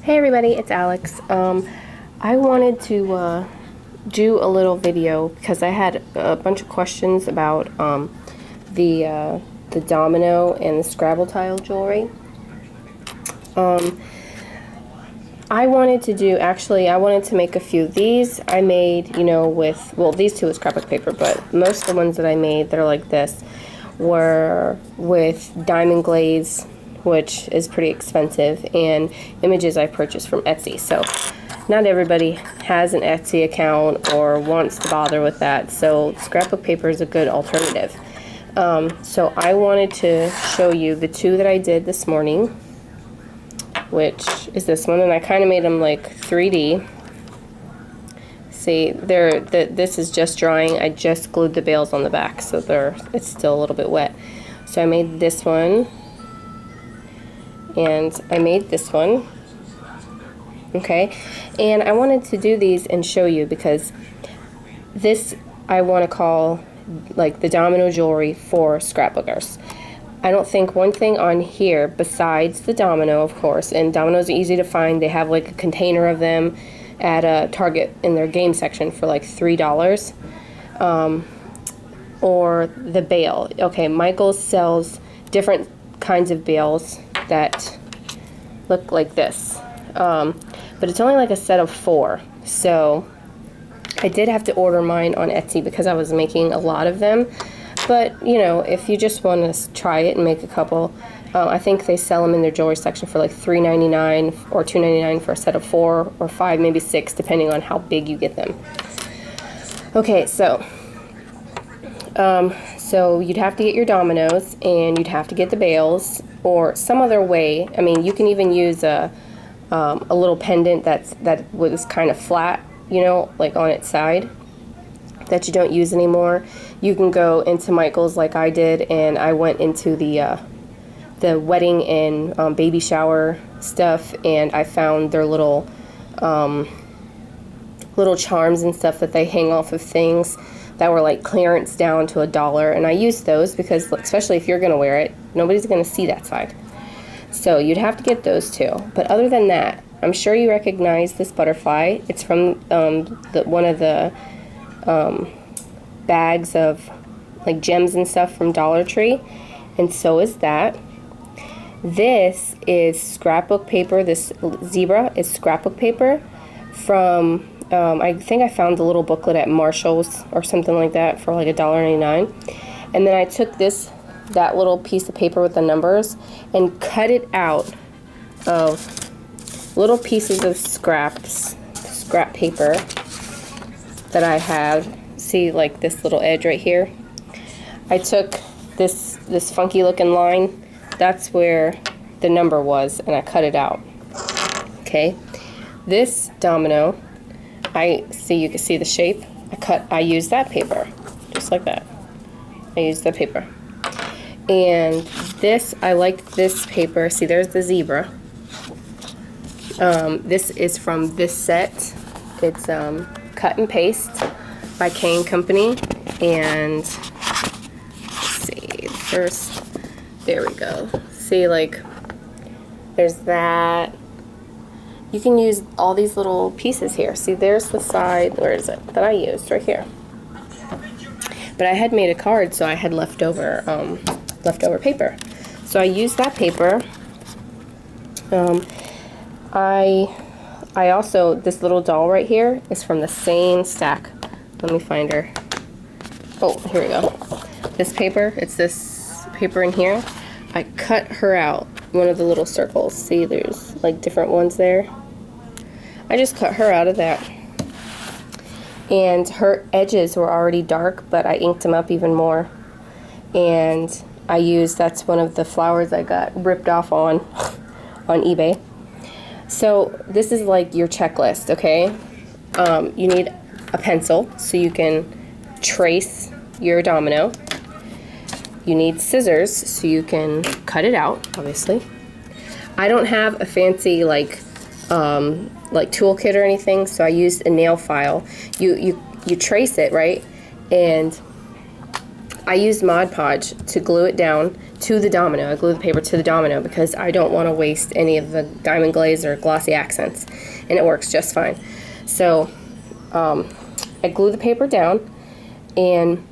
Hey everybody, it's Alex. I wanted to do a little video because I had a bunch of questions about the domino and the Scrabble tile jewelry. I wanted to make a few of these. I made, with, well, these two with scrapbook paper, but most of the ones that I made that are like this were with diamond glaze, which is pretty expensive, and images I purchased from Etsy. So not everybody has an Etsy account or wants to bother with that, so scrapbook paper is a good alternative. So I wanted to show you the two that I did this morning, which is this one, and I kind of made them like 3D. See, this is just drying. I just glued the bails on the back, so it's still a little bit wet. So I made this one, and I made this one. Okay, and I wanted to do these and show you because this I want to call like the Domino Jewelry for scrapbookers. I don't think one thing on here besides the domino, of course, and dominoes are easy to find. They have like a container of them at Target in their game section for like $3. Or the bail. Okay, Michaels sells different kinds of bails that look like this. But it's only like a set of 4. So I did have to order mine on Etsy because I was making a lot of them. But, if you just want to try it and make a couple, I think they sell them in their jewelry section for like $3.99 or $2.99 for a set of 4 or 5, maybe 6, depending on how big you get them. Okay, so you'd have to get your dominoes, and you'd have to get the bails, or some other way. I mean, you can even use a little pendant that was kind of flat, like on its side, that you don't use anymore. You can go into Michael's like I did, and I went into the wedding and baby shower stuff, and I found their little charms and stuff that they hang off of things that were like clearance down to $1, and I used those because, especially if you're going to wear it, nobody's going to see that side. So you'd have to get those two. But other than that, I'm sure you recognize this butterfly. It's from one of the bags of like gems and stuff from Dollar Tree, and so is that. This is scrapbook paper. This zebra is scrapbook paper from I think I found the little booklet at Marshall's or something like that for like $1.99. And then I took that little piece of paper with the numbers and cut it out of little pieces of scrap paper that I have. See, like this little edge right here. I took this funky looking line. That's where the number was, and I cut it out. Okay, this domino, you can see the shape. I used that paper, just like that. I used the paper. And this, I like this paper. See, there's the zebra. This is from this set. It's cut and paste by Kane Company. And let's see, first, there we go. See, like, there's that. You can use all these little pieces here. See, there's the side, where is it, that I used, right here. But I had made a card, so I had leftover paper. So I used that paper. I also, this little doll right here is from the same stack. Let me find her. Oh, here we go. This paper, it's this paper in here. I cut her out, one of the little circles. See, there's like different ones there. I just cut her out of that. And her edges were already dark, but I inked them up even more. And that's one of the flowers I got ripped off on eBay. So this is like your checklist, okay? You need a pencil so you can trace your domino. You need scissors so you can cut it out, obviously. I don't have a fancy like toolkit or anything, so I used a nail file. You trace it, right? And I used Mod Podge to glue it down to the domino. I glue the paper to the domino because I don't want to waste any of the diamond glaze or glossy accents, and it works just fine. So I glue the paper down, and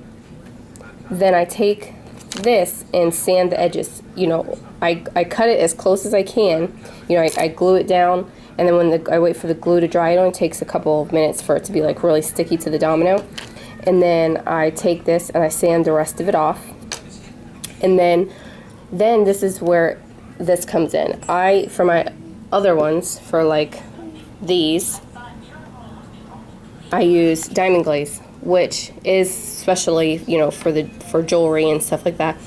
then I take this and sand the edges. You know, I cut it as close as I can. You know, I glue it down, and then when I wait for the glue to dry, it only takes a couple of minutes for it to be like really sticky to the domino. And then I take this and I sand the rest of it off. And then this is where this comes in. For my other ones, for like these, I use diamond glaze, which is especially, you know, for jewelry and stuff like that.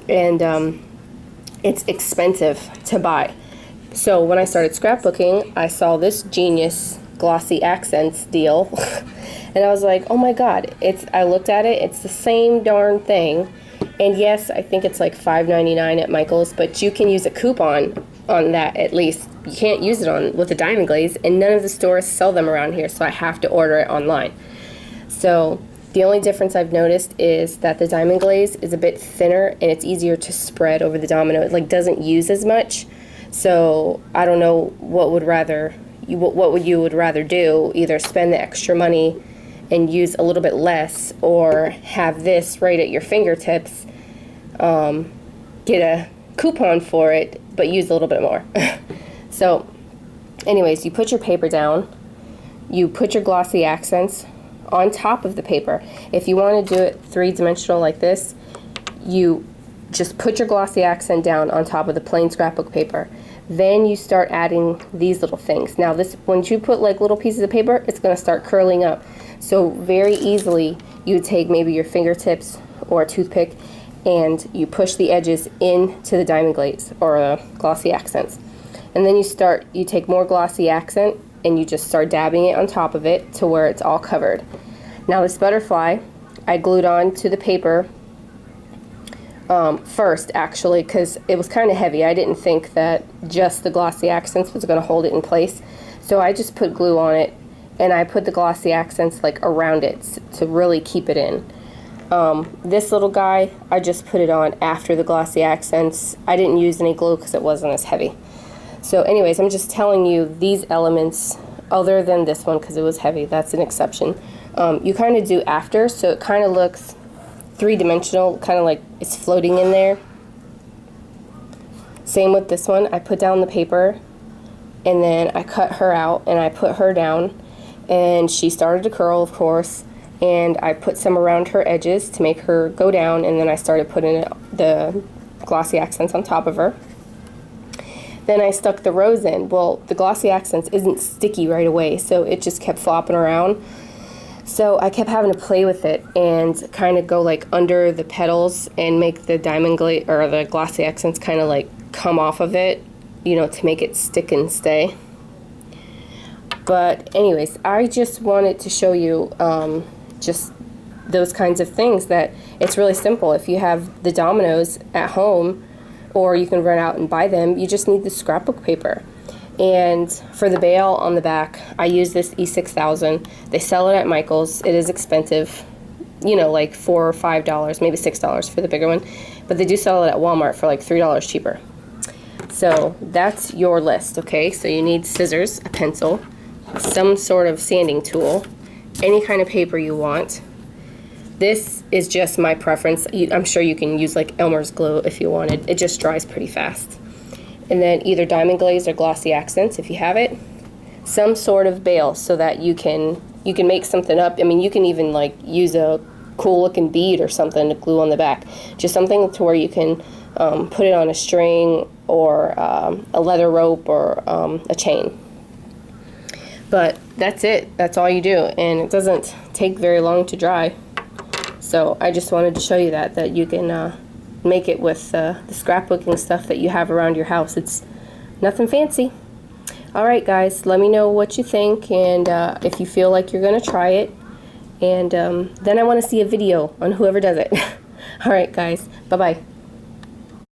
And it's expensive to buy. So when I started scrapbooking, I saw this genius glossy accents deal. And I was like, oh my god, I looked at it, it's the same darn thing. And yes, I think it's like $5.99 at Michael's, but you can use a coupon on that at least. You can't use it with a diamond glaze, and none of the stores sell them around here, so I have to order it online. So the only difference I've noticed is that the diamond glaze is a bit thinner and it's easier to spread over the domino. It like doesn't use as much. So I don't know what you would rather do, either spend the extra money and use a little bit less, or have this right at your fingertips, get a coupon for it, but use a little bit more. So anyways, you put your paper down, you put your glossy accents on top of the paper. If you want to do it three-dimensional like this, you just put your glossy accent down on top of the plain scrapbook paper. Then you start adding these little things. Now once you put like little pieces of paper, it's going to start curling up. So very easily you take maybe your fingertips or a toothpick and you push the edges into the diamond glaze or glossy accents. And then you take more glossy accent and you just start dabbing it on top of it to where it's all covered. Now this butterfly, I glued on to the paper first, actually, because it was kind of heavy. I didn't think that just the glossy accents was going to hold it in place. So I just put glue on it, and I put the glossy accents like around it to really keep it in. This little guy, I just put it on after the glossy accents. I didn't use any glue because it wasn't as heavy. So anyways, I'm just telling you these elements, other than this one because it was heavy, that's an exception. You kind of do after, so it kind of looks three-dimensional, kind of like it's floating in there. Same with this one. I put down the paper, and then I cut her out, and I put her down, and she started to curl, of course, and I put some around her edges to make her go down, and then I started putting the glossy accents on top of her. Then I stuck the rose in. Well, the glossy accents isn't sticky right away, so it just kept flopping around. So I kept having to play with it and kind of go like under the petals and make the diamond glaze or the glossy accents kind of like come off of it, you know, to make it stick and stay. But anyways, I just wanted to show you just those kinds of things, that it's really simple. If you have the dominoes at home, or you can run out and buy them, you just need the scrapbook paper. And for the bail on the back, I use this E6000. They sell it at Michael's. It is expensive, you know, like $4 or $5, maybe $6 for the bigger one. But they do sell it at Walmart for like $3 cheaper. So that's your list, okay? So you need scissors, a pencil, some sort of sanding tool, any kind of paper you want. This is just my preference. I'm sure you can use like Elmer's glue if you wanted. It just dries pretty fast. And then either diamond glaze or glossy accents if you have it. Some sort of bail so that you can make something up. I mean, you can even like use a cool looking bead or something to glue on the back. Just something to where you can put it on a string or a leather rope or a chain. But that's it. That's all you do. And it doesn't take very long to dry. So I just wanted to show you that you can make it with the scrapbooking stuff that you have around your house. It's nothing fancy. Alright guys, let me know what you think, and if you feel like you're going to try it. And then I want to see a video on whoever does it. Alright guys, bye-bye.